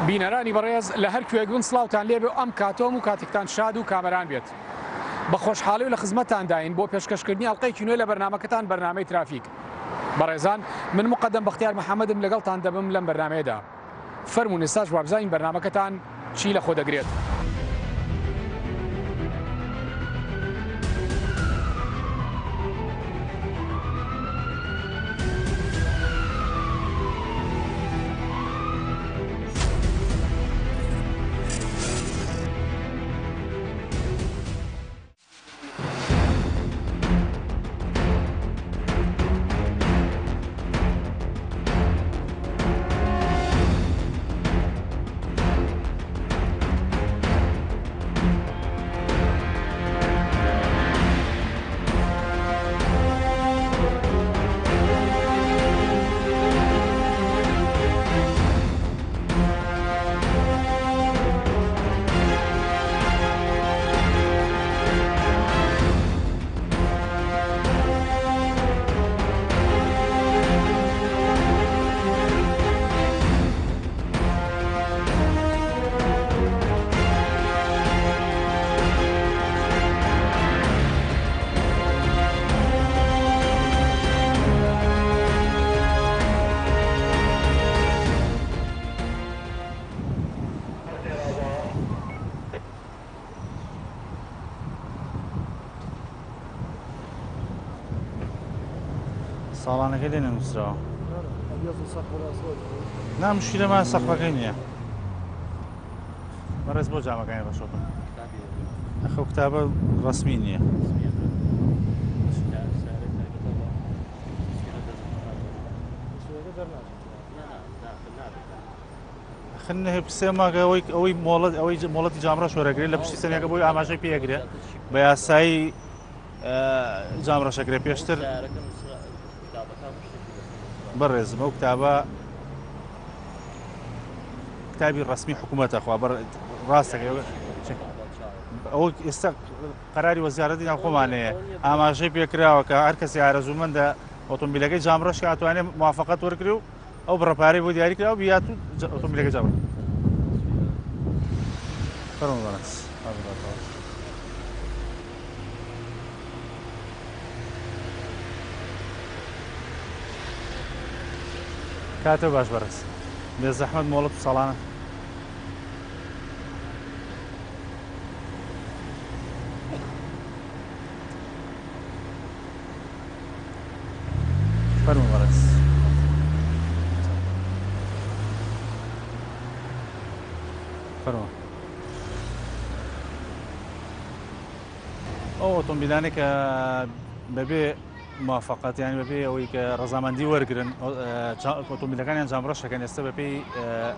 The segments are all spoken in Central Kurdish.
بینەرانی بەڕێز لە هەر کوێگون سڵاوتان لێبێ ئەم کاتۆم و کاتێکتان شاد و کامەران بێت. بە خۆشحاڵی و لە خزمەتتانداین بۆ پێشکەشکردنی ئەڵلقەیەکی نوێ لە بەرنامەکەتان بەرنامەی ترافیک. بەڕێزان من مقدم بەختیار محەممەدم لەگەڵتان دەبم لەم بەرنمەیەدا. فەرموون ئێستاش وابزانین بەرنامەکەتان چی لە خۆ دەگرێت. ساڵانەکە لێ نەنووسراوە نامشیلەمان سەقفەکەی نییە بەڕێز بۆ جامەکانی بەشۆکم ئەخە کتابە ڕسمی نییە خنە سێ ماگە ئەوەی مۆڵەتی جامڕە شۆرەگرێت لە پشتی سەرەکە بۆی ئاماژەی پێگرێت بە یاسایی جامڕەشەگرێت پێشتر بەڕێزم ئەو کتابی ڕسمی حکوومەتە خوا ڕاستەکە ئەوە ئێستا قەراری وەزارەتی ناوخۆمانەیە ئاماژەی پێکراوە کە هەر کەسی ئارەزوومەندە ئۆتۆمبیلەکەی جامڕەش ئەتوانێت موافقەت وەرگری و ئەو بڕەپارەی بۆ دیاریکرا و بیات و ئۆتۆمبیلەکە جامڕ کاتە باش بەڕێز بێ زەحمەت مۆڵەت و ساڵانە فەرموو بەڕێز فەرموو ئەو ئۆتۆمبیلانێک کە بەبێ موافقەت یانی بەپێی ئەوەی کە ڕەزامەندی وەرگن ئۆتۆمبیلەکانیان جامڕەشەکەن ئێستا بەپێی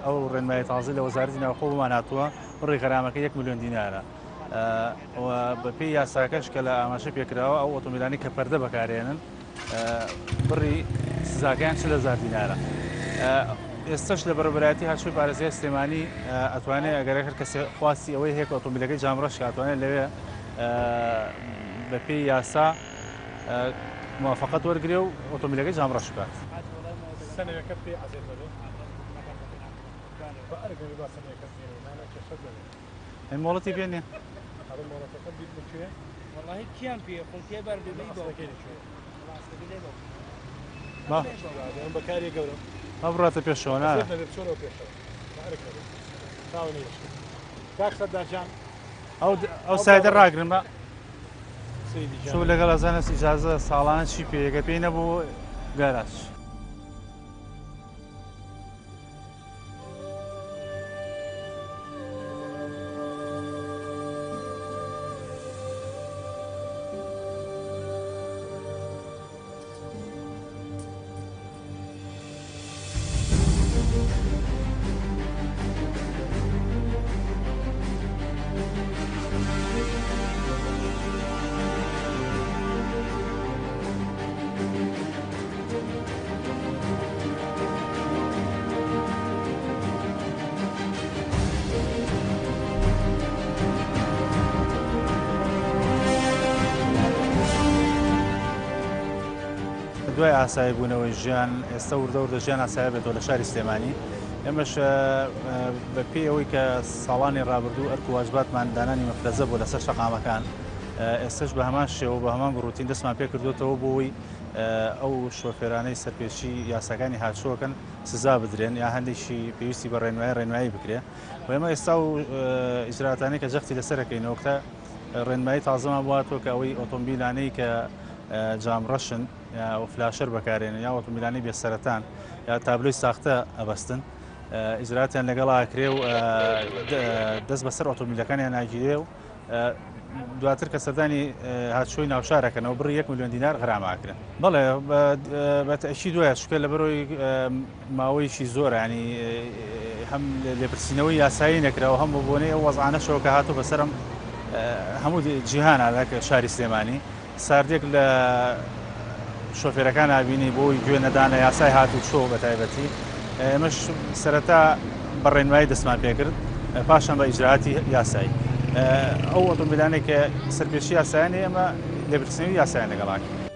ئەو ڕێنمای تازی لە وەزارەتی ناوخۆمان هاتووە بڕی غەرامەکە 1 ملیۆن دینارە بەپێی یاساکەش کە لە ئاماژە پێکراوە ئەو ئۆتۆمبیلانی کە پەردە بەکارێنن بڕی سزاکەیان 40,000 دینارە ئێستش لە بەرەبەرایەتی هاتووی پارێزگای سلێمانی ئەتوانێت ئەگەر هەر کەسێ خواستی ئەوەی هەیە ئۆتۆمبیلەکەی جامڕەش ئەتوانێت لەوێ بەپێی یاسا موافقەت وەرگێ و ئۆتۆمبیلەکەی جامڕەش بکات مۆڵەتی پێێنێ بەکاری گەورە ئەبڕاتە پێشەوە ئەو سایدە ڕاگرن بە شو لەگەڵ ئەزانە ئیجازە ساڵانە چی پێیەکە پێی نەبوو گاراج دوای ئاسایی بوونەوەی ژیان ئێستا وردە ژیان ئاسایە بێتەوە لە شاری سلێمانی ئێمەش بە پێی ئەوەی کە ساڵانی ڕابردوو ئەرک و واجباتمان دانانی مەفرەزە بۆ لەسەر شەقامەکان ئێستش بە هەمان شێوە بە هەمان ڕوتین دەستمان پێ کردوێتەوە بۆی ئەو شۆفێرانەی سەرپێچی یاساکانی هاتشۆکەن سزا بدرێن یا هەندێکی پێویستی بە ڕێنمایی بکرێ و ئێمە ئێستا و ئیجراتانەی کە جەختی لەسەرەکەینەوە کە ڕێنمایی تازەمان بواتەوە کە ئەوەی ئۆتۆمبیلانەی کە جامڕەشن یا فلاشەر بەکارێنن یا ئۆتۆمبیلانی بێسەرەتان یا تابلۆی ساختە ئەبەستن ئیجراتیان لەگەڵا کرێ و دەست بەسەر ئۆتۆمبیلەکانیان ناگیرێ و دواتر کە سەردانی هاتشۆی ناوشارەکەنەوە بڕی 1 ملیۆن دینار غراماکرن. بەڵێ بەتەشی دوایە شکێ لە بەرۆی ماوەیەکی زۆر ینی هەم لێپرسینەوەی یاسایی نەکراوە هەم بۆنەی ئەو وەزعانەشەوە کە هاتوو بەسەرم هەموو جیهانە لە شاری سلێمانی ساردێک لە شۆفێرەکان ئابینی بۆی گوێ نەدانە یاسای هاتوو چۆ بە تایبەتی ئێمەش سەرەتا بەڕێنمایی دەستمان پێ کرد پاشان بە ئیجراعاتی یاسایی ئەو ئۆتۆمبیلانێک کە سەرپێچی یاسایانە ئێمە لێپرسینەوەی یاسایان لەگەڵاکە.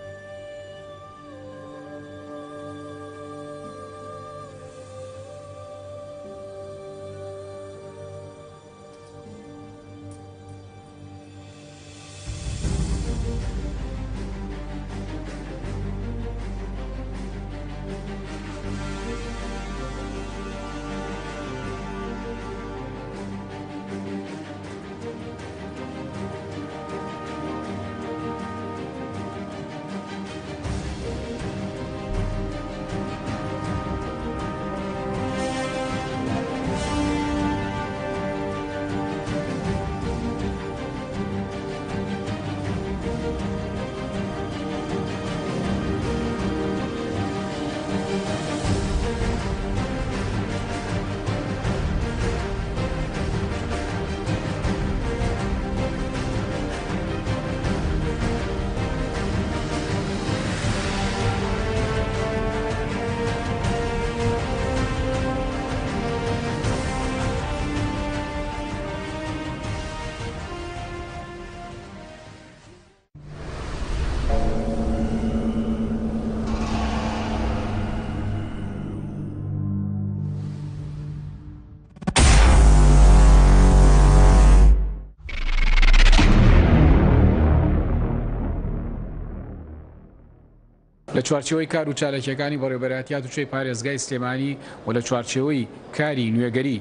لە چوارچەوەی کار و چارەکیەکانی بەڕێوەبەرهەتیە تووشەی پارێزگای سلێمانی و لە چوارچەوەی کاری نوێگەری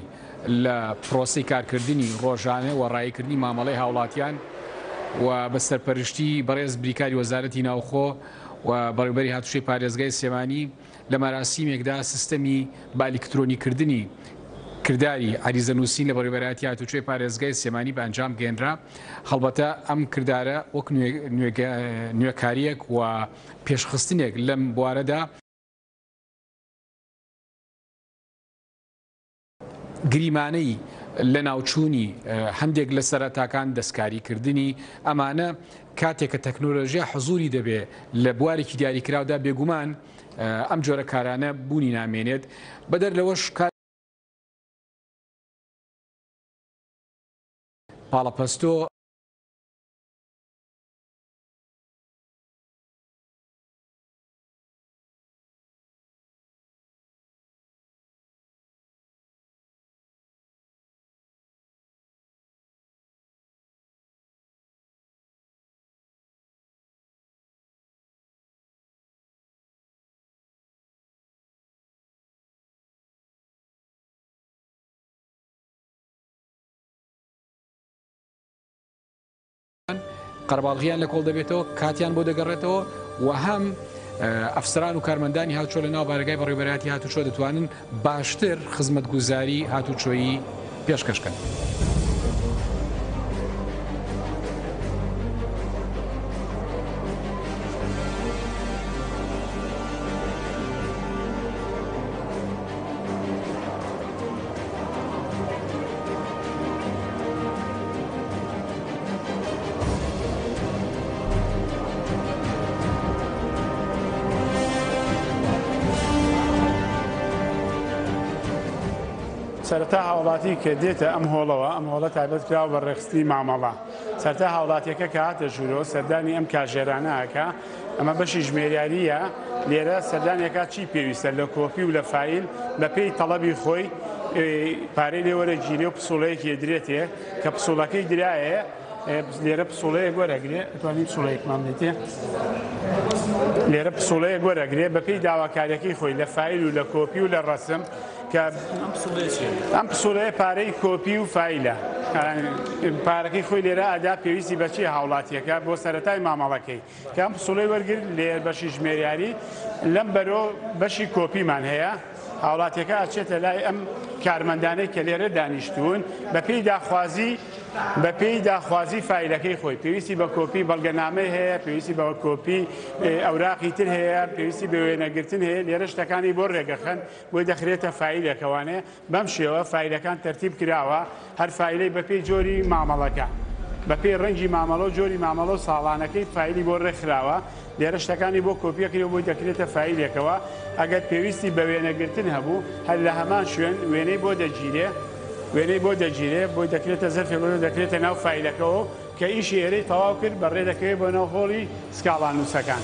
لە پرۆسی کارکردنی ڕۆژانە و ڕایکردنی مامەڵەی هاوڵاتیان و بە سەرپەرشتی بەڕێز بریکاری وەزارەتی ناوخۆ و بەڕێوەبەری هاتووشەی پارێزگای سلێمانی لە مەراسیمێکدا سیستەمی بالکترۆنیکردنی کردداری عریزەنووسین لە بەڕێوەبەرهەتی هاتووچەی پارێزگای سلێمانی بە ئەنجام گەێنرا. هەڵبەتە ئەم کردارە وەک نوێکاریەک و پێشخستنێک لەم بوارەدا گریمانەی لە ناوچوونی هەندێک لە سەرەتاکان دەستکاریکردنی ئەمانە کاتێک کە تەکنۆلۆژیا حزوری دەبێت لە بوارێکی دیاریکراودا بێگومان ئەم جۆرە کارانە بوونی نامێنێت بەدەر لەوەش پاڵەپەستۆ قەرباڵغیان لە کۆڵ دەبێتەوە کاتیان بۆ دەگەڕێتەوە و هەم ئەفسران و کارمەندانی هاتوچۆ لە ناو بارگای بەڕێوەبەرهەتی هاتوچۆ دەتوانن باشتر خزمەتگوزاری هاتوچۆیی پێشکەشکەن. سەرەتا هاوڵاتی کە دێتە ئەم هۆڵەوە ئەم هۆڵە تایبەت کراوە بە ڕێخستی مامەڵە سەرتا هاوڵاتیەکە کە هاتە ژوورۆ سەردانی ئەم کاژێرانەکە ئەمە بەشی ژمێریاریە لێرە سەردانێکا چی پێویستە لە کۆپی و لە فیل بە پێی تەڵەبی خۆی پارەی لێوەرە گیرێ و پسوڵەیەکی درێتێ کە پسوڵەکەی درایە لێرە پسوڵەیە گۆرەگرێ ئەتوانین پسوڵەیەکمان دێتێ لێرە پسوڵەیە گۆرەگرێ بە پێی داواکاریەکەی خۆی لە فیل و لە کۆپی و لە ڕەسم کە ئەم پسوڵەیە پارەی کۆپی و فیلە پارەکەی خۆی لێرە ئادا پێویستی بەچی هاوڵاتیەکە بۆ سەرەتای مامەڵەکەی کە ئەم پسوڵەی وەرگرت لێ بەشی ژمێریاری لەم بەرۆ بەشی کۆپیمان هەیە هاوڵاتیەکە ئاچێتە لای ئەم کارمەندانەی کە لێرە دانیشتوون بە پێی داخوازی فیلەکەی خۆی پێویستی بە کۆپی بەڵگەنامەی هەیە پێویستی بە کۆپی ئەوراقی تر هەیە پێویستی بە وێنەگرتن هەیە لێرە شتەکانی بۆ ڕێگەخەن بۆی دەخرێتە فیلەکەوانێ بەم شێوە فیلەکان تەرتیب کراوە هەر فیلەی بە پێی جۆری مامەڵەکە بە پێی ڕەنگی مامەڵە و جۆری مامەڵە و ساڵانەکەی فیلی بۆ ڕێکخراوە لێرە شتەکانی بۆ کۆپیەکری بۆی دەکرێتە فیلێکەوە ئەگەر پێویستی بە وێنەگرتن هەبوو هەر لە هەمان شوێن وێنەی بۆ دەگیرێ بۆی دەکرێتە زەرفێ بۆ دەکرێتە ناو فیلەکەەوە کە ئیشی ئێرەی تەواو کرد بەڕێ دەکەوێت بۆ ناو هۆڵی سکاڵان نووسەکان.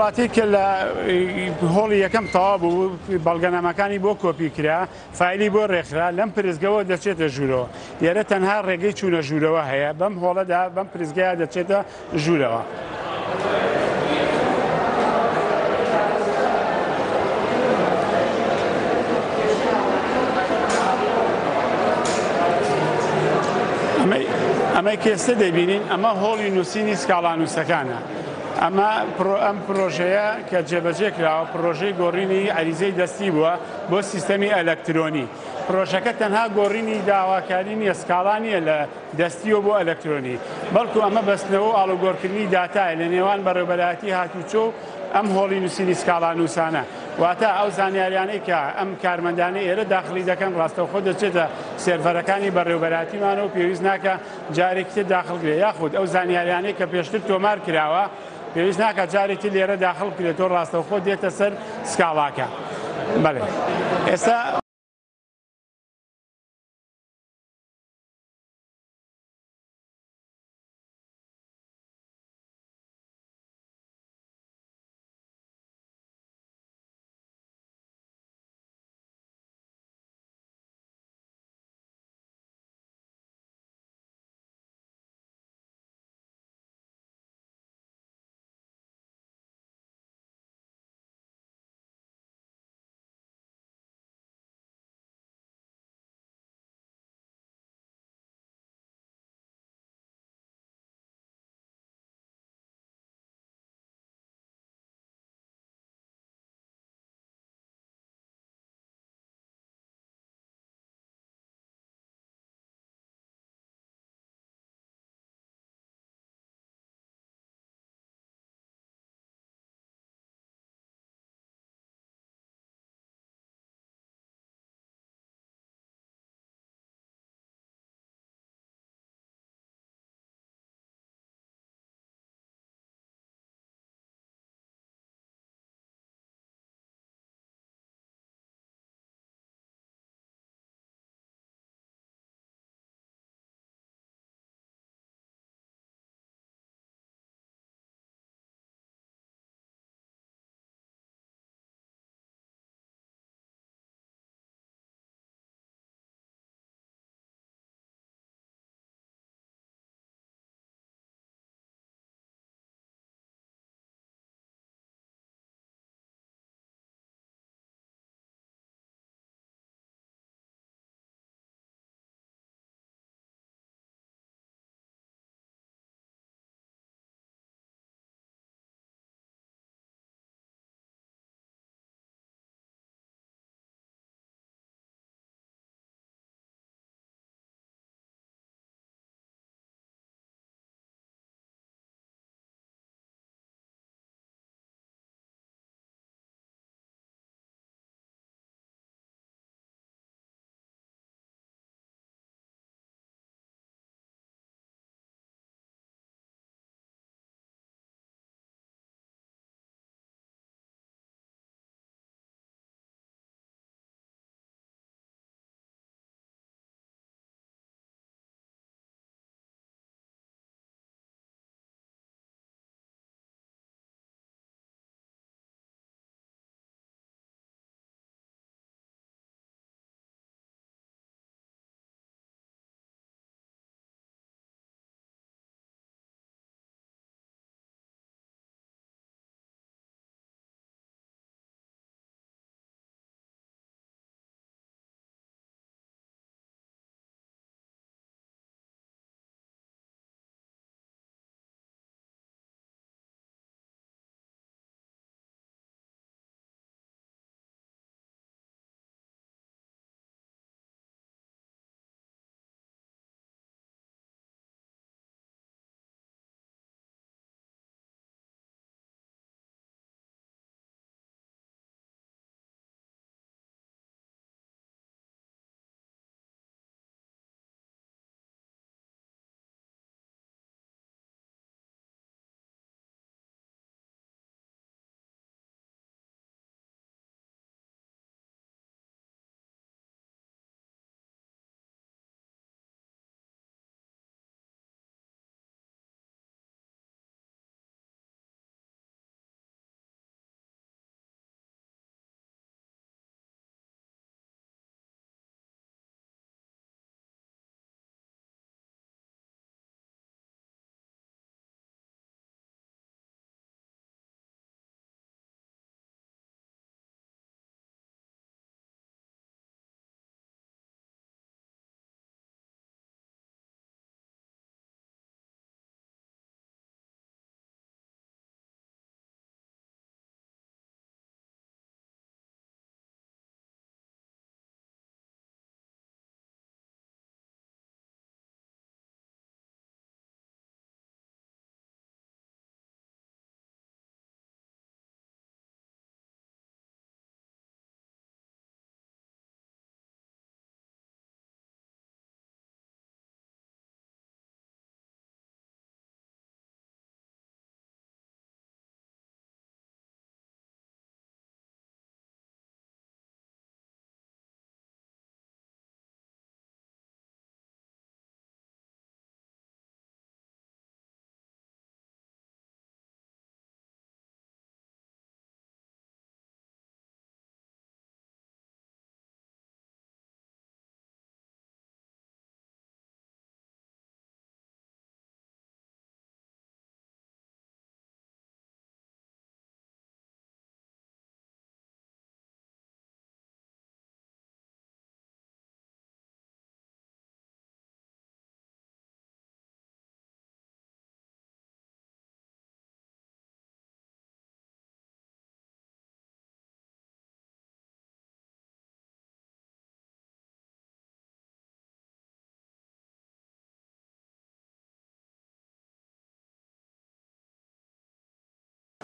هاوڵاتی کە لە هۆڵی یەکەم تەواو بوو بەڵگەنامەکانی بۆ کۆپی کرا فیلی بۆ ڕێکخرا لەم پرزگەوە دەچێتە ژوورەوە لێرە تەنها ڕێگەی چوونە ژوورەوە هەیە بەم هۆڵەدا بەم پرزگایە دەچێتە ژوورەوە. ئەمەی کێستە دەبینین ئەمە هۆڵی نووسینی سکاڵا نووسەکانە. ئەم پرۆژەیە کە جێبەجێ کراوە پرۆژەی گۆڕینی عریزەی دەستی بووە بۆ سیستەمی ئەلەکترۆنی. پرۆژەکە تەنها گۆڕینی داواکاری نیە سکاڵانیە لە دەستیەوە بۆ ئەلەکترۆنی بەڵکو ئەمە بەستنەوە و ئاڵوگۆڕکردنی داتایە لە نێوان بەڕێوەبەرایەتی هاتوچۆ ئەم هۆڵی نووسینی سکاڵا نووسانە واتە ئەو زانیاریانەی کە ئەم کارمەندانەی ئێرە داخلی دەکەن ڕاستەوخۆ دەچێتە سێرڤەرەکانی بەڕێوەبەراتیمانەوە پێویست ناکە جارێکی داخلگرێ یاخود ئەو زانیاریانەی کە پێشتر تۆمار کراوە پێویست ناکە جارێکی لێرە داخل کرێتەوە ڕاستەوخۆ دێتە سەر سکاڵاکە. بەڵێ ئێستا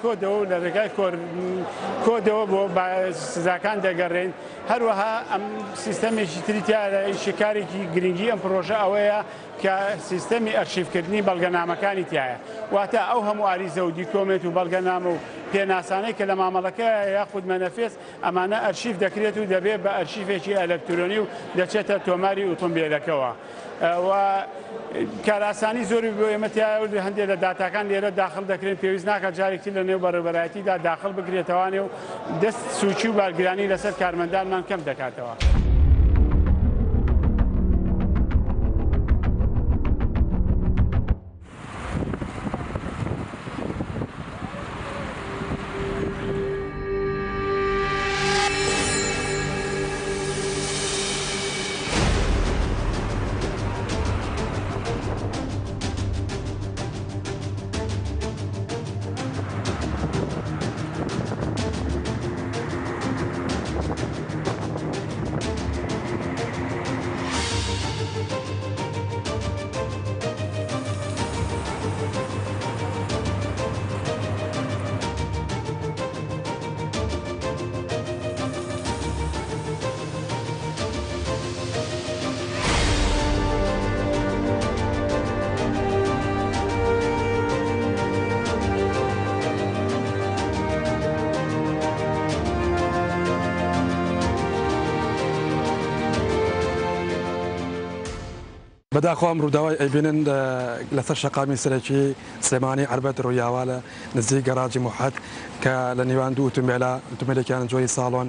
کۆدەوە لە ڕێگای کۆدەوە بۆ سزاکان دەگەڕێن هەروەها ئەم سیستەمێکی تریتیاە شکارێکی گرنگی ئەم پرۆژە ئەوەیە کە سیستەمی ئەرشیفکردنی بەڵگەنامەکانی تایە واتە ئەو هەموو ئاریزە و دیکۆمنت و بەڵگەنامە و پێناسانەی کە لە مامەڵەکە یاخود مەنەفێس ئەمانە ئەرشیف دەکرێت و دەبێت بە ئەرشیفێکی ئەلەکترۆنی و دەچێتە تۆماری ئۆتۆمبیلەکەەوە و کاراسانی زۆری بۆ ئێمەتیایە هەندێک لە داتاکان لێرە داخل دەکرێن پێویست ناکات جارێکی لە نێو بەڕێوەبەرایەتیدا داخل بگرێتەوانێ و دەست سوچی و بارگرانی لەسەر کارمەندانمان کەم دەکاتەوە. بەداخوام ڕووداوای ئەیبینن لەسەر شەقامی سەرەکی سلێمانی عەربەت ڕوویاوا لە نزیک گەراجی موحەد کە لە نێوان دوو ئۆتۆمبیلێکیان جۆری ساڵۆن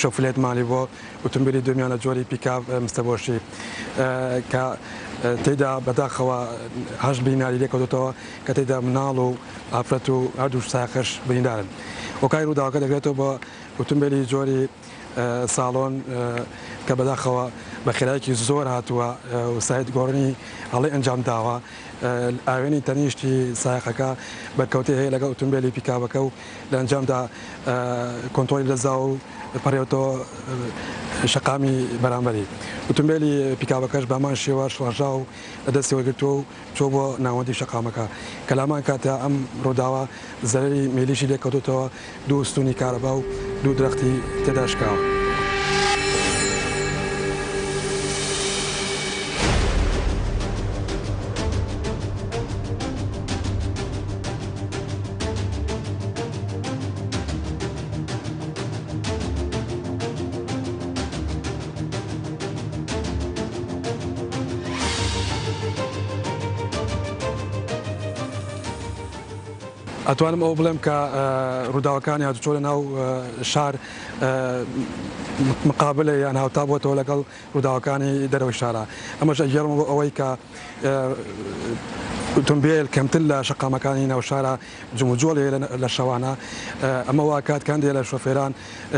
شۆفلێت مالی بۆ ئۆتۆمبیلی دومیانە جۆری پیکاپ مستەبۆشی کە تێیدا بەداخەوە هەش بیناری لێکەوتێتەوە کە تێیدا مناڵ و ئافرەت و هەردوو ساخش بریندارن. وەکای ڕووداوەکە دەگرێتەوە بە ئۆتۆمبیلی جۆری ساڵۆن کە بەداخەوە بە خێرایەکی زۆر هاتووە و سایت گۆڕنی هەڵی ئەنجام داوە ئاوێنی تەنیشتی سایقەکە بەرکەوتی هەیە لەگە ئۆتۆمبیلی پیکاپەکە و لە ئەنجامدا کۆنتۆلی لەزا و پەڕێتەوە شەقامی بەرامبەری ئۆتۆمبیلی پیکاپەکەش بامان شێوە شڵەژا و لەدەستی وەرگرتووە و چۆ بۆ ناوەندی شەقامەکە کەلامان کاتە ئەم ڕووداوە زەرری مێلیشی لێکەوتوتەوە دوو ستونی کارەبا و دوو درەختی تێدا شکاوە. ئەتوانم ئەو بڵێم کە ڕووداوەکانی هاتوچۆ لە ناو شار مقابلە یان هاوتا بۆتەوە لەگەڵ ڕووداوەکانی دەرەوەی شارە ئەمەش ئەگەڕم بۆ ئەوەی کە ئۆتۆمبیل کەمتر لە شەقامەکانی ناوشارە جموجۆڵێ لە شەوانە ئەمە واکاتکان دێ لە شۆفێران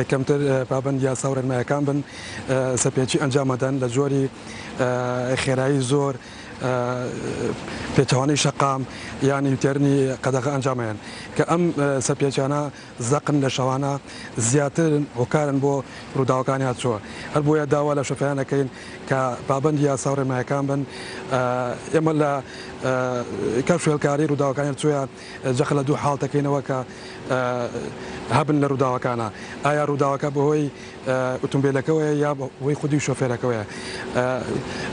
کەمتر پابند یاسا و ڕێنمایەکان بن سەرپێچی ئەنجامەدەن لە جۆری خێرایی زۆر پێچەوانەی شەقام یانی وتێرنی قەدەغە ئەنجامیان کە ئەم سەرپێچانە زەقن لە شەوانە زیاترن هۆکارن بۆ ڕووداوەکانی هاتچووە هەر بۆیە داوا لە شۆفێرانەکەین کە پابند یاسا و ڕێنمایەکان بن ئێمە لە کەشوێلکاری ڕووداوەکانی چویان جەخە لە دوو حاڵتەکەینەوە کە هەبن لە ڕووداوەکانە ئایا ڕووداوەکە بەهۆی ئۆتۆمبیلەکەوەیە یا بەهۆی خودی شۆفێرەکەوەیە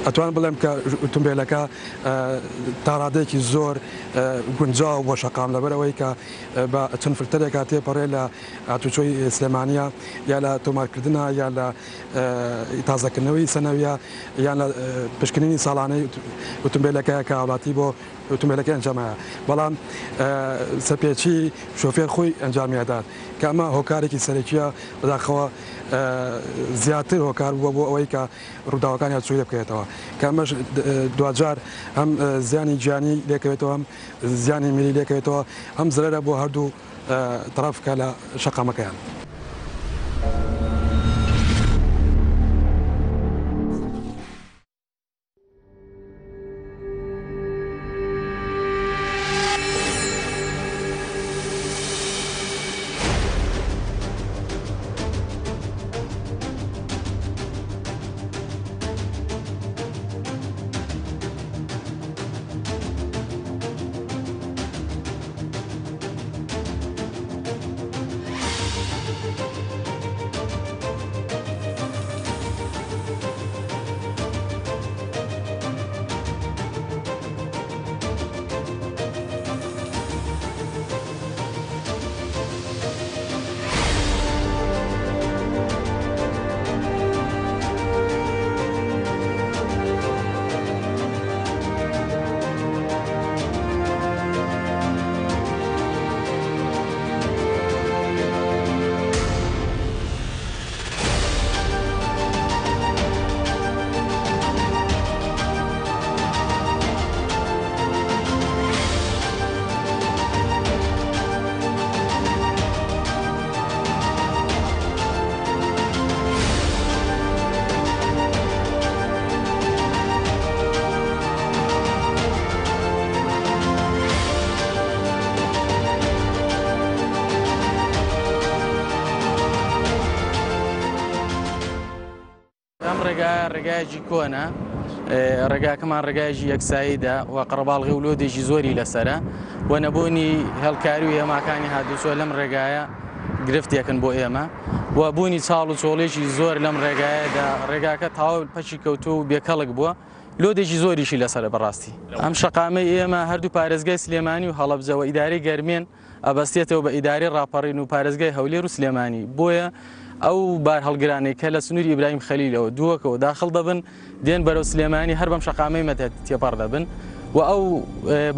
ئەتوان بڵێم کە ئۆتۆمبیلەکە تا ڕادێکی زۆر گونجاو بۆ شەقام لەبەرەوەی کە بە چەند فلتەرێکا تێپەڕێ لە هاتوچۆی سلێمانیە یا لە تۆمارکردنە یا لە تازەکردنەوەی سەنەویە یان لە پشکنینی ساڵانەی ئۆتۆمبیلەکەیە کە وڵاتی بۆ ئۆتۆمبیلەکە ئەنجامایە بەڵام سەرپێچی شۆفێر خۆی ئەنجامیادات کە ئەمە هۆکارێکی سەرەکیە بەداخەوە زیاتر هۆکار بووە بۆ ئەوەی کە ڕووداوەکانی هاتچووی بکرێتەوە کە ئەمەش دوجار هەم زیانی گیانی لێکەوێتەوە هەم زیانی میلی لێکەوێتەوە هەم زەرەرە بۆ هەردوو تەرافکە لە شەقامەکەیان. ڕێگایەکی کۆنا ڕێگاکەمان ڕێگایەکی یەکساییدا و قەرەباڵغی و لۆدێکی زۆری لەسرە و نەبوونی هەڵکاری و هێماکانی هاتوچۆ لەم ڕێگایە گرفتێکن بۆ ئێمە و بوونی چاڵ و چۆڵێکی زۆر لەم ڕێگایەدا ڕێگاکە تاوا پەچی کەوتو و بێکەڵک بووە لۆدێکی زۆریشی لەسرە بەڕاستی ئەم شەقامەی ئێمە هەردوو پارێزگای سلێمانی و هەڵەبجەوە ئیدارەی گەرمێن ئەبەستێتەوە بە ئیداری ڕاپەڕین و پارێزگای هەولێر و سلێمانی بۆیە ئەو بار هەڵگرانەی کە لە سنووری ئیبراهیم خەلیلەوە دووەکەوە داخڵ دەبن دێن بەرەو سلێمانی هەر بەم شەقامەی مەتێت تێپەڕ دەبن و ئەو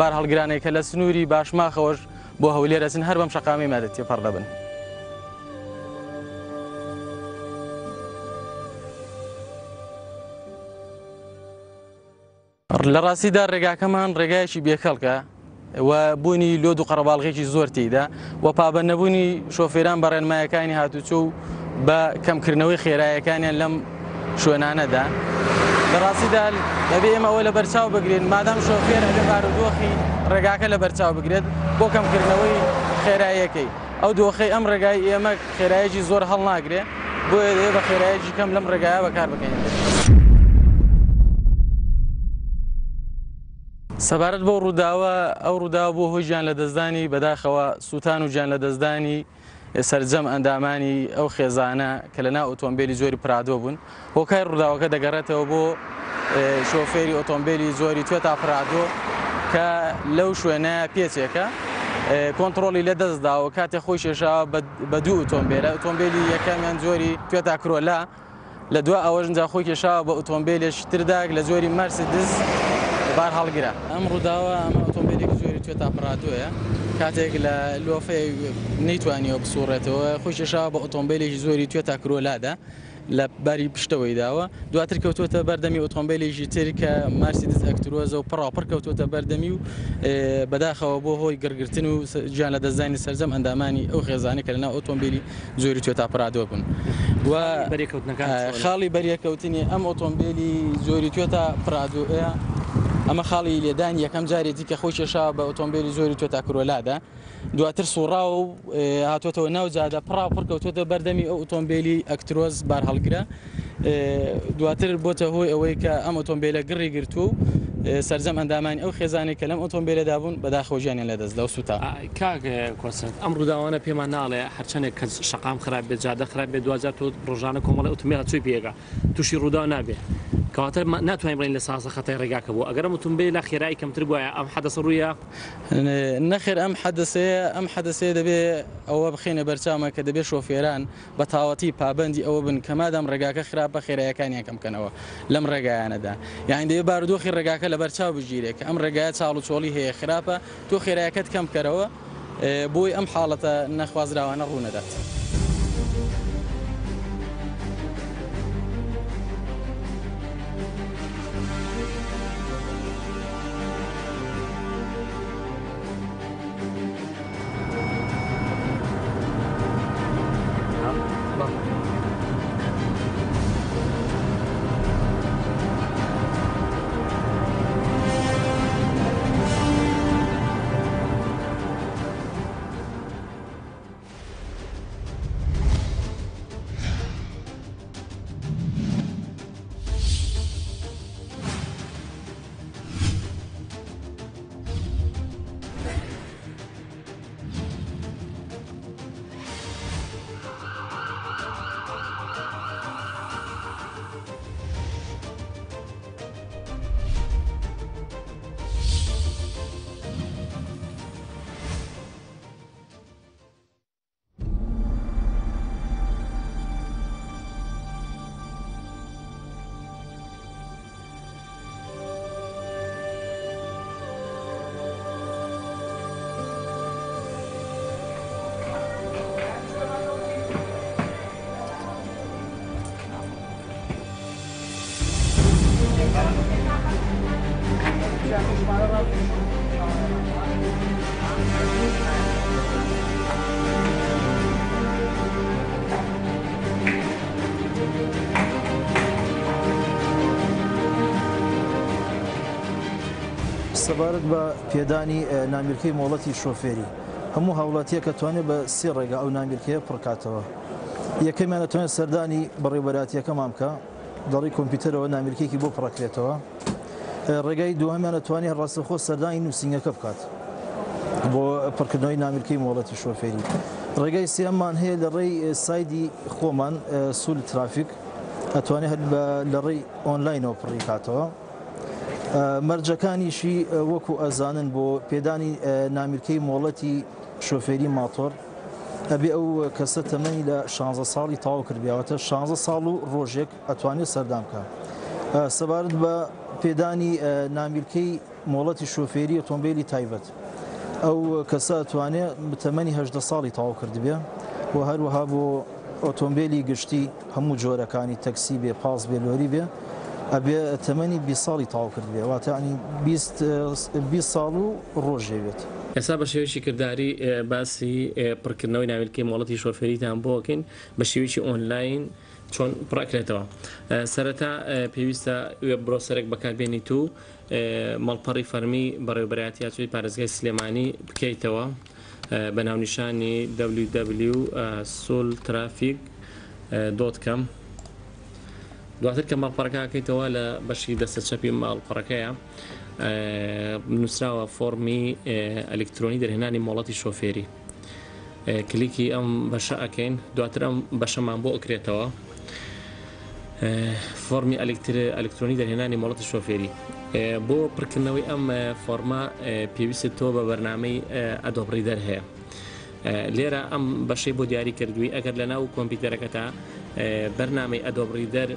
بار هەڵگرانەی کە لە سنووری باشماخەوەش بۆ هەولێر ئەچن هەر بەم شەقامەی مەتێت تێپەڕ دەبن. لە ڕاستیدا ڕێگاکەمان ڕێگایەکی بێکەڵکە و بوونی لۆد و قەرەباڵغێکی زۆر تێیدا و پابەند نەبوونی شۆفێران بە ڕێنمایەکانی هاتوچۆ و بە کەمکردنەوەی خێراییەکانیان لەم شوێنانەدا لە ڕاستیدا دەبێ ئێمە ئەوە لە بەرچاو بگرێن مادام شۆفێر ئەبێ بارودۆخی ڕێگاکە لە بەرچاو بگرێت بۆ کەمکردنەوەی خێراییەکەی ئەو دۆخەی ئەم ڕێگای ئێمە خێراییەکی زۆر هەڵ ناگرێ بۆیە دەبێ بە خێراییەکی کەم لەم ڕێگایە بەکار بکەین. سەبارەت بۆ ڕووداوە ئەو ڕووداوە بۆ هۆی گیان لە دەستدانی بەداخەوە سووتان و گیان لە دەستدانی سەرجەم ئەندامانی ئەو خێزانە کە لەناو ئۆتۆمبیلی زۆری پرادۆ بوون هۆکای ڕووداوەکە دەگەڕێتەوە بۆ شۆفێری ئۆتۆمبیلی زۆری توێتا پرادۆ کە لەو شوێنە پێچێکە کۆنتترۆلی لە دەستداوە کاتێ خۆی شێشاوە بە دوو ئۆتۆمبیلە ئۆتۆمبیلی یەکەمیان زۆری توێتا کرۆلا لە دو ئەوەشجا خۆی کێشاوە بە ئۆتۆمبیلێکی ترداک لە زۆری مەرسیدس بار هەڵگرا ئەم ڕووداوە ئەمە ئۆتۆمبیلێکی زۆری توێتا پرادۆیە کاتێک لە لۆفەی نەیتوانیەوە بسوڕێتەوە خۆی کێشاوە بە ئۆتۆمبیلێکی زۆری توێتا کرۆلادا لە باری پشتەوەی داوە دواتر کەوتوتە بەردەمی ئۆتۆمبیلێکی تر کە مارسیدس ئەکترۆزە و پڕاپڕ کەوتوتە بەردەمی و بەداخەوە بۆ هۆی گرگرتن و گیان لە دەستدانی سەرجەم ئەندامانی ئەو خێزانە کە لەناو ئۆتۆمبیلی زۆری توێتا پرادۆ بوون و خاڵی بەریەکەوتنی ئەم ئۆتۆمبیلی زۆری توێتا پرادۆیە ئەمە خاڵی لێدانی یەکەم جارێتی کە خۆی کێشاوە بە ئۆتۆمبیلی زۆری توێتا کرۆلادا دواتر سوڕا و هاتوۆتەوە ناو جادە پڕاپڕ کەوتوتە بەردەمی ئەو ئۆتۆمبیلی ئەکترۆز بار هەڵگرا دواتر بۆتە هۆی ئەوەی کە ئەم ئۆتۆمبیلە گڕی گرتو سەرجەم ئەندامانی ئەو خێزانێک کە لەم ئۆتۆمبیلەدا بوون بەداخەوە ژیانیان لەدەست دا و سوتا کاک کۆسەت ئەم ڕووداوانە پێمان ناڵێ هەرچەندێک کە شەقام خراپ بێت جادە خراپ بێت دوجار تۆ ڕۆژانە کۆمەڵی ئۆتۆمبیلە چۆی پێگا تووشی ڕوودا نابێت کەواتە ناتوانین بڵین لە ساسە خەتای ڕێگاکە بوو ئەگەر ئۆتۆمبیل لە خێرایی کەمتر بووە ئەم حەدەسە ڕوویە نەخێر ئەم حەدەسەیە دەبێ ئەوە بخێنە بەرچاومە کە دەبێت شۆفێران بە تاوەتی پابەندی ئەوە بن کە مادام ڕێگاکە خراپە خێراییەکانیان کەم بکەنەوە لەم ڕێگایانەدا یعنی دەبێت بارودۆخی ڕێگاکە لە بەرچاو بگیرێت کە ئەم ڕێگایە چاڵ و چۆڵی هەیە خراپە تۆ خێراییەکەت کەم بکەرەوە بۆی ئەم حاڵەتە نەخوازراوانە ڕوونەدات. سەبارەت بە پێدانی نامێرکەی مۆڵەتی شۆفێری هەموو هاوڵاتیە کە توانێت بە سێ ڕێگا ئەو نامێرکەیە پڕکاتەوە. یەکەمیان دەتوانێت سەردانی بەڕێوەبەراتیەکەمان بکە دەڕی کۆمپیوتەرەوە ناملکێکی بۆ پڕکرێتەوە ڕێگای دووەمیان دەتوانێت ڕاستەخۆ سەردانی نووسینگەکە بکات بۆ پڕکردنەوەی ناملکەی مۆڵەتی شۆفێری ڕێگای سێمان هەیە لە ڕێی سایدی خۆمان سول ترافیک ئەتوانێت هەر لە ڕێی ئۆنلاینەوە پڕی کاتەوە مەرجەکانیشی وەکو ئەزانن بۆ پێدانی ناملکەی مۆڵەتی شۆفێری ماتۆر ئەبێ ئەو کەسە تەمەنی لە 16 ساڵی تاوا کردبیاوەتە 16 ساڵ و ڕۆژێک ئەتوانێت سەردام بکە سەبارەت بە پێدانی ناملکەی مۆڵەتی شۆفێری ئۆتۆمبیلی تایبەت ئەو کەسە ئەتوانێت بتەمەنی 18 ساڵی تاوا کردبێ و هەروەها بۆ ئۆتۆمبیلی گشتی هەموو جۆرەکانی تەکسی بێ پاس بێ لۆری بێ ئەبێ تەمەنی 20 ساڵی تاوا کردبێ واتە ینی 20 ساڵ و ڕۆژێ بێت ئێستا بە شێوەیەکی کردداری باسی پڕکردنەوەی ناویلکەی مۆڵەتی شۆفێریتان بۆکەین بە شێوەیەکی ئۆنلاین چۆن پڕکرێتەوە سەرەتا پێویستە برۆسەرێک بەکاربێنیت و مەڵپەڕی فەرمی بەڕێوەبەرایەتی یاچووی پارێزگای سلێمانی بکەیتەوە بە ناونیشانی www.sultraffic.com دواتر کە ماڵپەڕەکەکەیتەوە لە بەشی دەستەچەپی ماڵپەڕەکەیە نووسراوە فۆرمی ئەلکترۆنی دەرهێنانی مۆڵەتی شۆفێری کلیکی ئەم بەشە ئەکەین دواتر ئەم بەشەمان بۆ ئەکرێتەوە فۆرمی ئەلکترۆنی دەرهێنانی مۆڵەتی شۆفێری بۆ پڕکردنەوەی ئەم فۆرمە پێویست تۆ بە بەرنامەی ئەدۆبڕی دەرهەیە لێرە ئەم بەشەی بۆ دیاری کردووی ئەگەر لە ناو کۆمپیوتەرەکەتا بەرنامەی ئەدۆبڕی دەر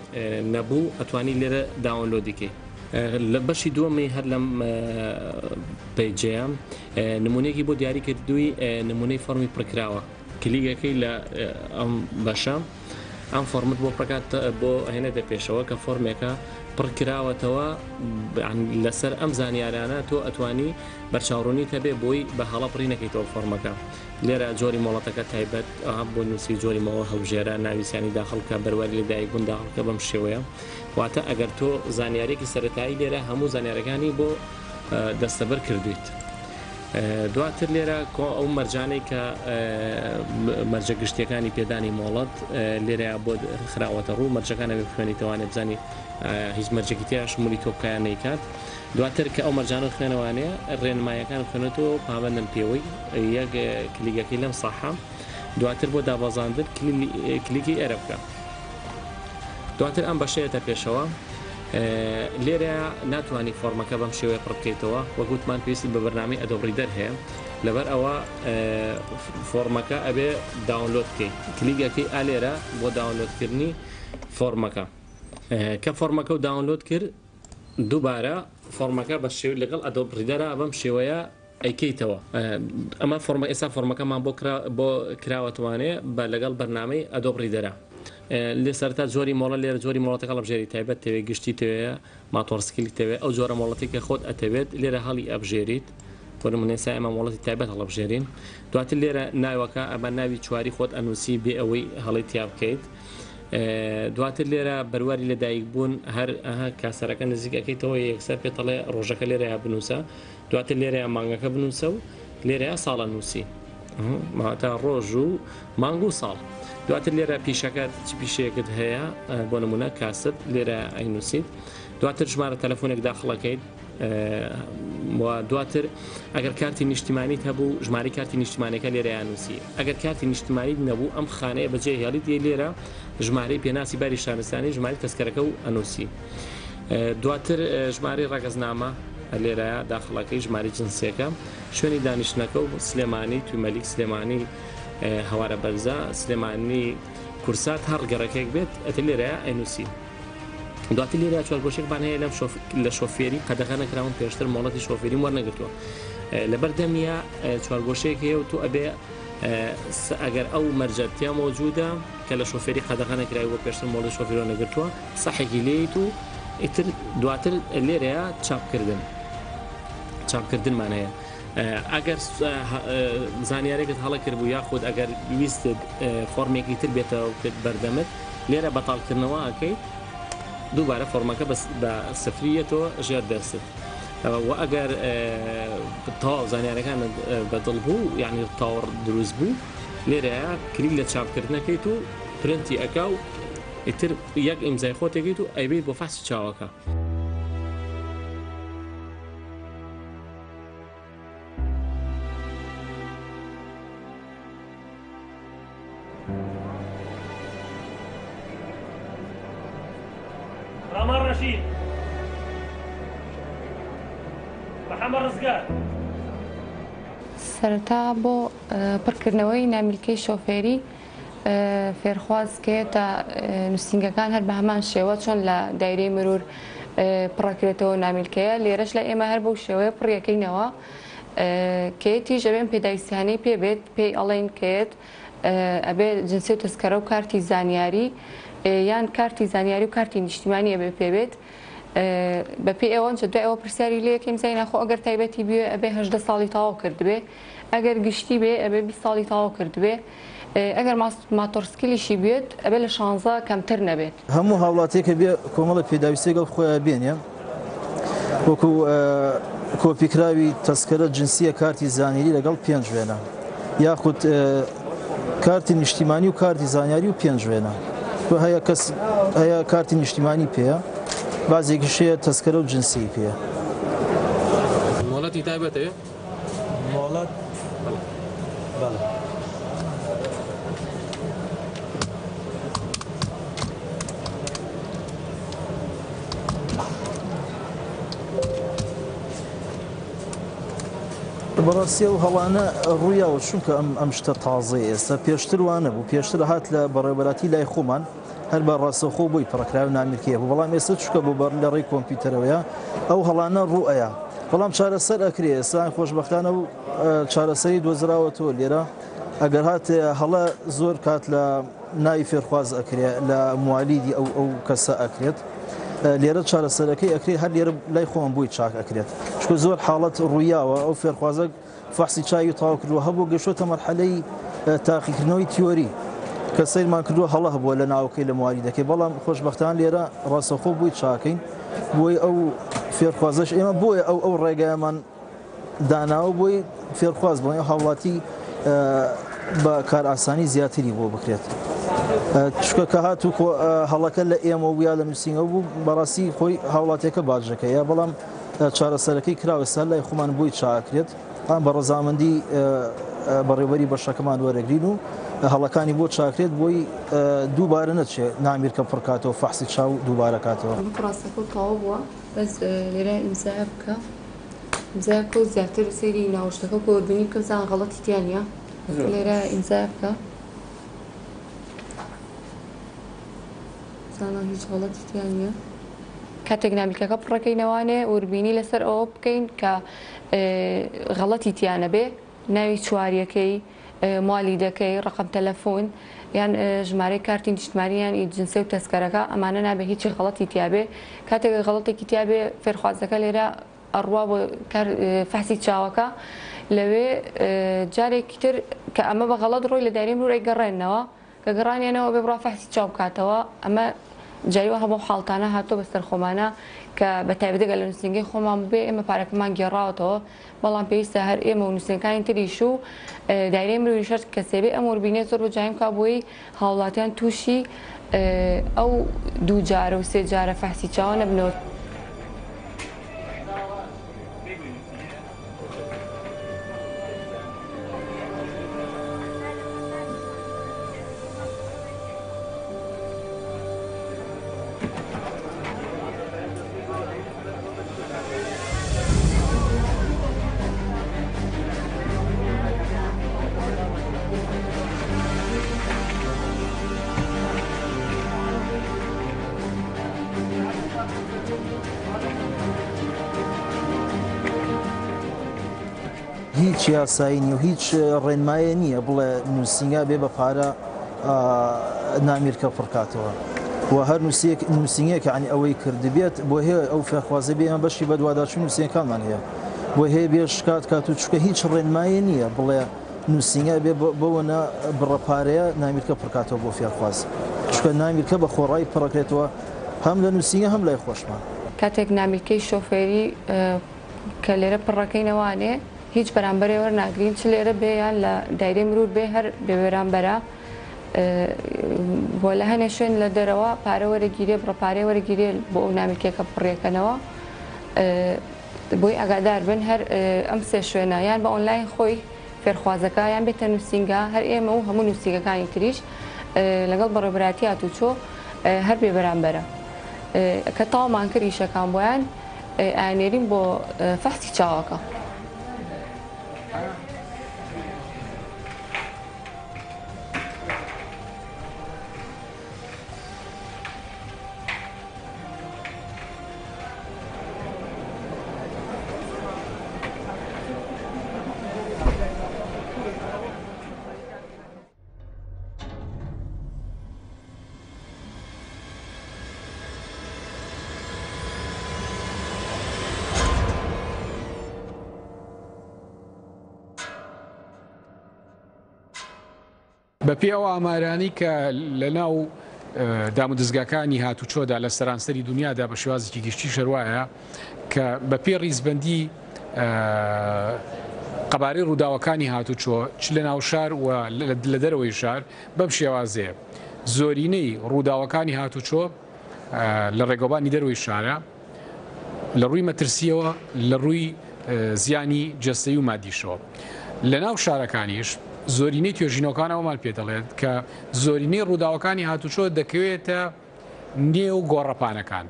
نەبوو ئەتوانی لێرە داونلۆدیکەی لە بەشی دووەمی هەر لەم پیجەیە نمونەیەکی بۆ دیاری کردووی نمونەی فۆرمی پڕکراوە کلیگەکەی لە ئەم بەشە ئەم فۆرمت بۆ پڕکات بۆ هێنێتە پێشەوە کە فۆرمێکە پڕکراوەتەوە لەسەر ئەم زانیارانە تۆ ئەتوانی بەرچاوڕوونی هەبێ بۆی بە هەڵە پڕی نەکەیتەوە فۆرمەکە لێرە جۆری مۆڵەتەکە تایبەت بۆ نووسی جۆری مەوە هەڵبژێرە ناویسیانی داخڵکە بەرواری لەدایک بوون داخڵکە بەم شێوەیە واتە ئەگەر تۆ زانیارێکی سەرەتایی لێرە هەموو زانیارەکانی بۆ دەستەبەر کردویت دواتر لێرە ئەو مەرجانەی کە مەرجە گشتیەکانی پێدانی مۆڵەت لێرە بۆ خراوەتە ڕوو مەرجەکانە بێ خوێنی توانێت بزانی هیچ مەرجێکی تیا شمولی تۆ بکایانەی کات دواتر کە ئەو مەرجانە خوێنەوانەیە ڕێنمایەکان خوێنێتەوە پابەندن پێوەی یەک کلیگەکەی لەم ساحە دواتر بۆ دابەزاندن کلیکی ئێرە بکە دواتر ئەم بەشەیەتە پێشەوە لێرە ناتوانانی فۆرمەکە بەم شێوەیە پڕ بکەیتەوە وەگوتمان پێویست بە بەرنامەی ئەدۆبڕی دەر هەیە لەبەر ئەوە فۆرمەکە ئەبێ داونلۆد بکەیت کلیگەکەی ئالێرە بۆ داونلۆدکردنی فۆرمەکە کە فۆرمەکە و داونلۆد کرد دووبارە فۆرمەکە بە شێوەی لەگەڵ ئەدۆبڕی دەرە بەم شێوەیە ئەیکەیتەوە ئەمە فۆرمە ئێستا فۆرمەکەمان بۆ کراوەتوانێ بە لەگەڵ بەرنامەی ئەدۆبڕی دەرە لێ سەرتا جۆری مۆڵە لێرە جۆری مۆڵەتەکە لەبژێری تایبەت تەوێ گشتی تەوەیە ماتۆرسکیلی تەوێ ئەو جۆرە مۆڵەتی کە خۆت ئەتەوێت لێرە هەڵی ئەبژێریت بۆ نمونەی ئێمە مۆڵەتی تایبەت هەڵەبژێرین دواتر لێرە ناوەکە ئەمە ناوی چواری خۆت ئەنووسی بێ ئەوەی هەڵی تیا بکەیت دواتر لێرە بەرواری لەدایک بوون هەر کاسەرەکە نزیکەکەیتەوە یەکسەر پێتەڵێ ڕۆژەکە لێرە بنووسە دواتر لێرە مانگەکە بنووسە و لێرە ساڵە نووسی تا ڕۆژ و مانگ و ساڵ دواتر لێرە پیشەکە چ پیشەیەکت هەیە بۆ نمونە کاسب لێرە ئەینووسیت دواتر ژمارە تەلەفۆنێک داخڵەکەیت دواتر ئەگەر کارتی نیشتیمانیت هەبوو ژماری کارتی نیشتیمانەکە لێرە یانووسی ئەگەر کارتی نیشتیمانیت نەبوو ئەم خانەیە بەجێ هێڵیت لێرە ژمارەی پێناسی باری شارستانی ژماری تەسکەرەکە و ئەنووسی دواتر ژماری ڕەگەزنامە لێرەیە داخڵەکەی ژماری جنسیەکە شوێنی دانیشتنەکە و سلێمانی تومەلیک سلێمانی هەوارە بەرزە سلێمانی کورسات هەر گەڕەکەیەک بێت ئەتە لێرەیە ئەینووسی دواتر لێرە چوارگۆشێکمان هەیە لەم لە شۆفێری قەدەغە نەکراون پێشتر مۆڵەتی شۆفێری وەرنەگرتووە لەبەردەمیە چوارگۆشەیەک هەیە و تو ئەبێ ئەگەر ئەو مەرجەتیا مۆجودە کە لە شۆفێری قەدەغە نەکراوی بۆ پێشتر مۆڵی شۆفێری وەرنەگرتووە سەحێکی لێیت و ئیتر دواتر لێرەیە چاپکردنمان هەیە ئەگەر زانیارێکت هەڵە کرد بوو یاخود ئەگەر ویستت فۆرمێکی تر بێتەوە بەردەمت لێرە بەتاڵکردنەوە ئەەکەیت دووبارە فۆرمەکە بە سفریەتەوە ژێر دەست و ئەگەر تاو زانیارەکان بەدڵ بوو یعنی تاوەڕ دروست بوو لێرەیە کلیک لە چاپکردنەکەیت و پرنتی ئەکا و ئیتر یەک ئیمزای خۆتێکیت و ئەیبێت بۆ فاسی چاوەکە. رامان ڕەشید محەممەد ڕزگار سەرەتا بۆ پڕکردنەوەی نامیلکەی شۆفێری فێرخواز کێتە نووسنگەکان هەر بە هەمان شێوە چۆن لە دایرەی مرور پڕەکرێتەوە نامیلکەیە لێرەش لە ئێمە هەر بەو شێوەیە پڕیەکەینەوە کێتی ژەبێن پێداویستیانەی پێبێت پێی ئەڵێن کێت ئەبێ جنسی و تەسکەرە و کارتی زانیاری یان کارتی زانیاری و کارتی نیشتیمانیە بێ پێبێت بەپی ئەوەن دوای ئەوە پرسیاری لەکەیم زای ناخۆ ئەگەر تایبەتی بێ ئەبێ 18 ساڵی تاوا کردبێ ئەگەر گشتی بێ ئەبێ 20 ساڵی تاوا کردبێ ئەگەر ماتۆرسکیلیشی بێت ئەبێ لە 16 کەمتر نەبێت هەموو هاوڵاتێکە بێ کۆمەڵە پێداویستی گەڵ خۆیان بێنێ وەکو کۆپیکراوی تەسکەرە جنسیە کارتی زانیاری لەگەڵ 5 وێنە یاخود کارتی نیشتیمانی و کارتی زانیاری و 5 وێنە هەیە کەس هەیە کارتی نیشتیمانی پێە بازێکی شەیە تەسکەرە و جنسی پێە مۆڵەتی تایبەتەیە؟ مۆڵەت بەڵێ بەڕاستی و هەڵانە ڕوویاوە چونکە ئەم شتە تازەیە ئێستا پێشتر وانە بوو پێشتر هات لە بەڕێوەبەراتی لای خۆمان هەر بە ڕاستەخۆ بۆی پڕکراوی نامیلکەیە بوو بەڵام ئێستا چکە بۆ بەر لە ڕێی کۆمپیوتەرەوەیە ئەو هەڵانە ڕوئەیە بەڵام چارەسەر ئەکرێ ئێستا خۆشبەختانە و چارەسەری دۆزراوەتەوە لێرە ئەگەر هات هەڵە زۆر کات لە ناوی فێرخواز ئەکرێ لە موالیدی ئەو کەسە ئەکرێت لێرە چارەسەرەکەی ئەکرێ هەر لێرە لای خۆم بووی چاک ئەکرێت چکە زۆر حاڵەت ڕوویاوە ئەو فێرخوازە فەحسی چاوی تاوا کردووە هەبوو گەشتۆتە مەرحەلەی تاقیکردنەوەی تیۆری کە سەیرمان کردووە هەڵە هەبووە لە ناوەکەی لە موالیدەکەی بەڵام خۆشبەختان لێرە ڕاستەخۆ بووی چاکەین بۆی ئەو فێرخوازش ئێمە بۆیە ئەو ڕێگایمان داناوە بۆی فێرخواز بڵێ هاوڵاتی بە کار ئاسانی زیاتری بۆ بکرێت چکە کە هاتوو هەڵەکە لە ئێمە ویا لە نووسینەوە بوو بەڕاستی خۆی هاوڵاتێکە باجەکەیە بەڵام چارەسەرەکەی کراوە سەر لای خۆمان بووی چاکرێت ئەم بە ڕەزامەندی بەڕێوەری بەشەکەمان وەرەگرین و هەڵەکانی بۆ چاکرێت بۆی دووبارە نەچێت نامیرکە پڕکاتەوە فەحسی چاو دووبارە کاتەوە ڕاستەکە تەواو بووە بەس لێرە ئیمزای بکە ئیمزایکە و زیاتر سەیری ناوەشتەکە کۆربنی بکە زان غەڵەتی تیانە لێرە ئیمزای بکە زانان هیچ غەڵەتی تیان نییە کاتێک نامیلکەکە پڕەکەینەوانێ وربینی لەسەر ئەوە بکەین کە غەڵەتی تیانە بێ ناوی چواریەکەی موالیدەکەی ڕقم تەلەفۆن یان ژمارەی کارتی نیشتیمانیان جنسی و تەسکەرەکە ئەمانە نابێ هیچی غەڵەتی تیابێ کاتێک غەڵەتێکی تیابێ فێرخوازەکە لێرە ئەڕوا بۆ فەحسی چاوەکە لەوێ جارێکی تر کە ئەمە بە غەڵەت ڕۆی لە دایرەی مرور گەڕێنەوە کە گەڕانیانەوە بێ بڕا فەحسی چاو بکاتەوە ئەمە جایوە هەموو حاڵتانە هاتۆ بەسەر خۆمانە کە بە تایبەتەگە لە نووسنگی خۆمان بێ ئێمە پارەکەمان گێڕاوەتەوە بەڵام پێویستە هەر ئێمە و نووسنگەکانی تریش و دایرەی مروری شەر کە سێبێ ئەم وربینێ زۆر بە جایم کا بۆی هاوڵاتیان تووشی ئەو دوو جارە و سێ جارە فەحسی چاوە نەبنەوە. هیچ یاسایی نیە و هیچ ڕێنمایە نییە بڵێ نووسینگا بێ بە پارە نامیرکە پڕکاتەوە و هەر نووسینگەیەکە عنی ئەوەی کردبێت بۆ هەیە ئەو فێرخوازە بێ ئەمە بەشی بە دوواداچوو نووسینەکانمان هەیە بۆ هەیە بێ شکات کات و چکە هیچ ڕێنمایە نییە بڵێ نووسینگا بێ بەوەنە بڕەپارەیە نامیرکە پڕکاتەوە بۆ فێرخواز چکە نامیرکە بە خۆڕایی پڕەکرێتەوە هەم لە نووسینگە هەم لای خۆشمان کاتێک نامیرکەی شۆفێری کە لێرە پڕەکەینەوانێ هیچ بەرامبەرێ وەرناگرین چ لێرە بێ یان لە دایرەی مرور بێ هەر بێ بەرامبەرە بۆ لە هەنێ شوێن لە دەرەوە پارە وەرەگیرێ بڕەپارێ وەرەگیرێ بۆ ئەو نامیکێکە بڕێکەنەوە بۆی ئاگادار بن هەر ئەم سێ شوێنە یان بە ئۆنلاین خۆی فێرخوازەکە یان بێتە نووسینگە هەر ئێمە و هەموو نووسینگەکانی تریش لەگەڵ بەڕێبەتی هاتوچۆ هەر بێ بەرامبەرە کە تاوامان کرد ئیشەکان بۆیان ئاینێرین بۆ فەحسی چاوەکە. بەپێ ئەو ئامارانی کە لە ناو دام و دزگاکانی هاتوچۆدا لە سەرانسەری دنیادا بە شێوازێکی گشتی شەروایە کە بەپێ ڕیزبەندی قەبارەی ڕووداوەکانی هاتوچۆ چ لە ناو شار و لە دەرەوەی شار بەم شێوازەیە زۆرینەی ڕووداوەکانی هاتوچۆ لە ڕێگەبانی دەرەوەی شارە لە ڕووی مەترسیەوە لە ڕووی زیانی جەستەیی و مادیشەوە لە ناو شارەکانیش زۆرینەی توێژینەوەکانەوەمان پێ دەڵێت کە زۆرینەی ڕووداوەکانی هاتوچۆ دەکەوێتە نێو گۆڕەپانەکان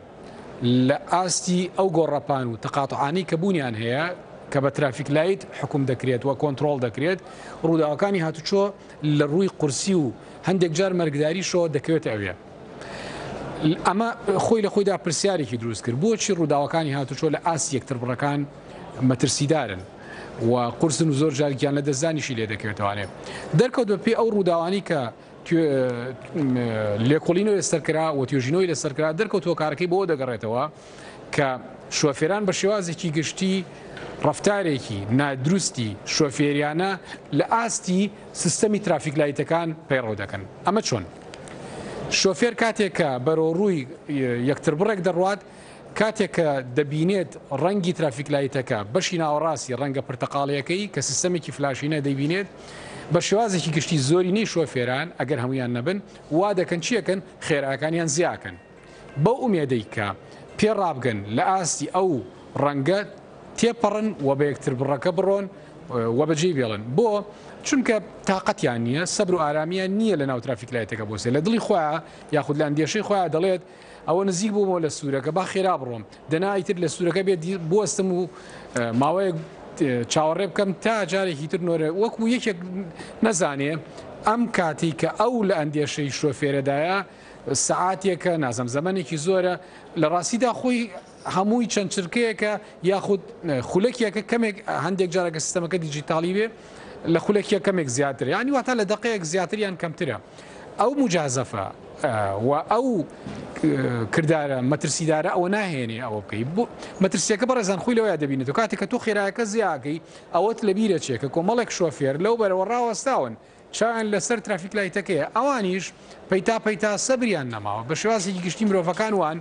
لە ئاستی ئەو گۆڕەپان و تەقاتعانی کە بوونیان هەیە کە بە ترافیک لایت حکوم دەکرێت و کۆنتترۆل دەکرێت ڕووداوەکانی هاتوچۆ لە ڕووی قورسی و هەندێک جار مەرگداریشەوە دەکەوێت ئەوێ ئەمە خۆی لە خۆیدا پرسیارێکی دروست کرد بۆچی ڕووداوەکانی هاتوچۆ لە ئاسی یەکتر بڕەکان مەترسیدارن و قورسن و زۆر جارگیان لە دەستدانیشی لێ دەکەوێتوانێ دەرکەوت بە پێی ئەو ڕووداوانی کە لێکۆڵینەوەی لەسەرکرا و توێژینەوەی لەسەرکرا دەرکەوتەوە کارەکەی بۆ دەگەڕێتەوە کە شۆفێران بە شێوازێکی گشتی ڕفتارێکی نادروستی شۆفێریانە لە ئاستی سیستەمی ترافیک لایتەکان پەیڕۆ دەکەن ئەمە چۆن شۆفێر کاتێک کە بەرەو ڕووی یەکتر بڕێک دەڕوات کاتێک کە دەبینێت ڕەنگی ترافیک لایتەکە بەشی ناوەڕاستی ڕەنگە پرتەقاڵیەکەی کە سیستەمێکی فلاشینە دەبینێت بە شێوازێکی گشتی زۆرینەی شۆفێران ئەگەر هەمویان نەبن وا دەکەن چیەکەن خێراکانیان زیاکەن بەو ئومێدەی کە پێڕابگەن لە ئاستی ئەو ڕەنگە تێپەڕن و بە یەکتر بڕەکە بڕۆن و بەجێ بێڵن بۆ چونکە تااقەتیان نییە سەبر و ئارامیان نییە لە ناو ترافیک لایتەکە بۆسێ لە دڵی خۆیان یاخود لە ئەندێشەی خۆیان دەڵێت ئەوە نزیک بوومەوە لە سوورەکە با خێرا بڕۆم دەنایتر لە سوورەکە بێت بوەستم و ماوەیەک چاوەڕێ بکەم تا جارێکی تر نۆرە وەکو یەکێک نەزانێ ئەم کاتی کە ئەو لە ئەندێشەی شۆفێرەدایە سعاتێکە نازەم زەمانێکی زۆرە لە ڕاستیدا خۆی هەمووی چەند چرکەیەکە یاخود خولەکیەکە کەمێک هەندێک جارەکە سیستەمەکە دیجیتالی بێ لە خولەکیە کەمێک زیاتر ینی واتە لە دقەیەک زیاتریان کەمترە ئەو مجازەفە و ئەو کردارە مەترسیدارە ئەوە ناهێنێ ئەوە بکەی بۆ مەترسیەکە بەڕێزان خۆی لەوەیە دەبینێت و کاتێک کە تۆ خێرایەکە زیاکەی ئەوەت لە بیرە چێکە کۆمەڵێک شۆفێر لەو بەرەوە ڕاوەستاون چاوان لەسەر ترافیک لایتەکەیە ئەوانیش پەیتا سەبریان نەماوە بە شێوازێکی گشتی مرۆڤەکان وان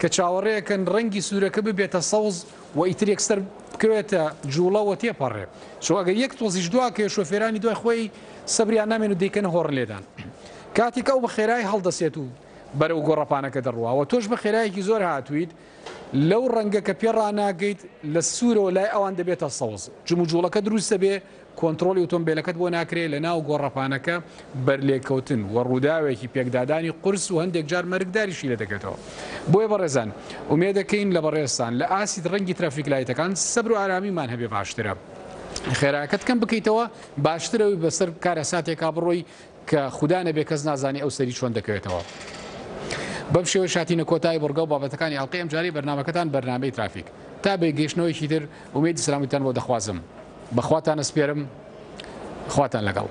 کە چاوەڕێەکەن ڕەنگی سوورەکە ببێتە سەوز و ئیتر یەکسەر بکرێتە جوڵەوە تێپەڕێ چۆ ئەگەر یەک تۆزیش دواکە شۆفێرانی دوای خۆی سەبریان نامێن و دەیکەن هۆڕن لێدان کاتێک ئەو بە خێرای هەڵدەسێت و بەرەو گۆڕەپانەکە دەڕواوە تۆش بە خێرایەکی زۆر هاتوویت لەو ڕەنگە کە پێڕناگەیت لە سوورەوە لای ئەوان دەبێتە سەوز جموجوڵەکە دروستە بێ کۆنتترۆلی ئۆتۆمبیلەکەت بۆ ناکرێت لە ناو گۆڕەپانەکە بەرلێکەوتن و ڕووداوێکی پێکدادانی قرس و هەندێک جار مەرگداریشی لە دەکەێتەوە بۆیە بەڕێزان ومێ دەکەین لە بەڕێستان لە ئاسی ڕەنگی ترافیک لایتەکان سەبر و ئارامیمان هەبێ باشترە خێراکەت کەم بکەیتەوە باشترەوەی بەسەر کارە ساتێکا بڕۆی کە خوددانە بێ کەس نازانی ئەو سەری چۆن دەکەوێتەوە بەم شێوە شاتینە کۆتایی بڕگە و بابەتەکانی ئەڵقەی ئەم جاری بەرنامەکەتان بەرنامەی ترافیک تا بێگەیشتنەوەیکی تر ومێدی سلامتان بۆ دەخوازم بەخواتان ئەسپێرم خواتان لەگەڵ